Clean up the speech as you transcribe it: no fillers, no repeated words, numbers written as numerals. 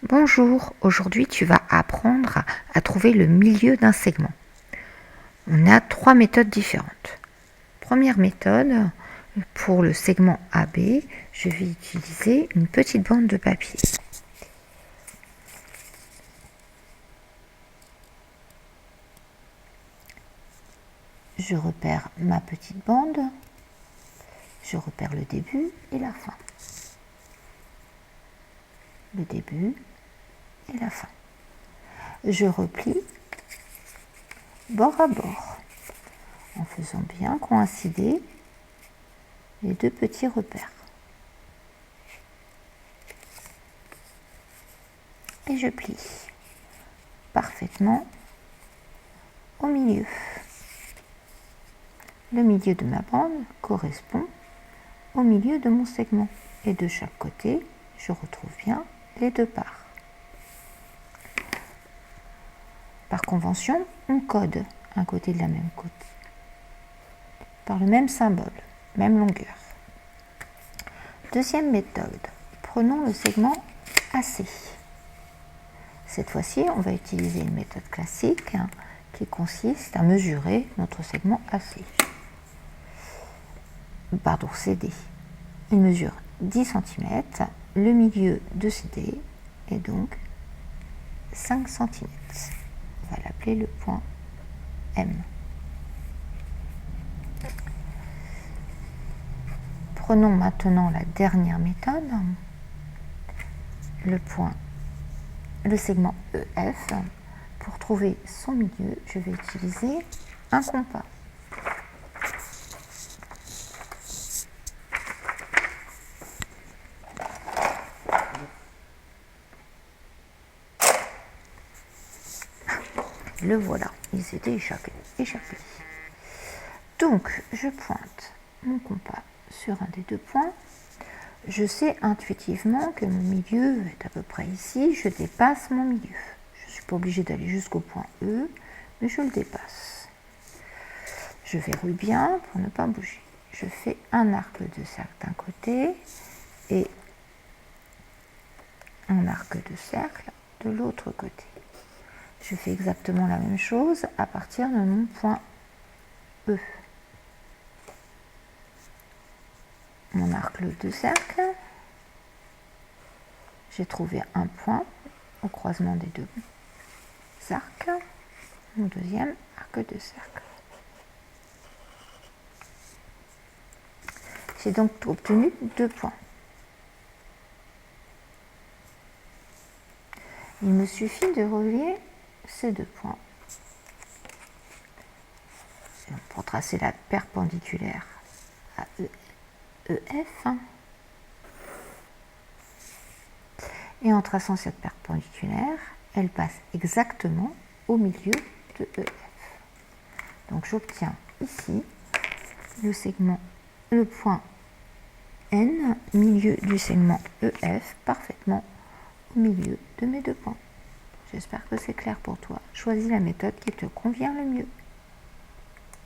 Bonjour, aujourd'hui tu vas apprendre à trouver le milieu d'un segment. On a 3 méthodes différentes. Première méthode, pour le segment AB, je vais utiliser une petite bande de papier. Je repère ma petite bande, je repère le début et la fin. Le début et la fin. Je replie bord à bord en faisant bien coïncider les deux petits repères. Et je plie parfaitement au milieu. Le milieu de ma bande correspond au milieu de mon segment et de chaque côté, je retrouve bien les deux parts. Par convention, on code un côté de la même côte par le même symbole, même longueur. Deuxième méthode, prenons le segment AC. Cette fois-ci, on va utiliser une méthode classique qui consiste à mesurer notre segment AC. CD. Il mesure 10 cm, le milieu de CD est donc 5 cm. On va l'appeler le point M. Prenons maintenant la dernière méthode, le segment EF. Pour trouver son milieu, je vais utiliser un compas. Le voilà, il s'était échappé. Donc, je pointe mon compas sur un des deux points. Je sais intuitivement que mon milieu est à peu près ici. Je dépasse mon milieu. Je ne suis pas obligée d'aller jusqu'au point E, mais je le dépasse. Je verrouille bien pour ne pas bouger. Je fais un arc de cercle d'un côté et un arc de cercle de l'autre côté. Je fais exactement la même chose à partir de mon point E. Mon arc de cercle, j'ai trouvé un point au croisement des deux arcs, mon deuxième arc de cercle. J'ai donc obtenu 2 points. Il me suffit de relier ces 2 points pour tracer la perpendiculaire à EF. Et en traçant cette perpendiculaire, elle passe exactement au milieu de EF. Donc j'obtiens ici le point N, milieu du segment EF, parfaitement au milieu de mes 2 points. J'espère que c'est clair pour toi. Choisis la méthode qui te convient le mieux.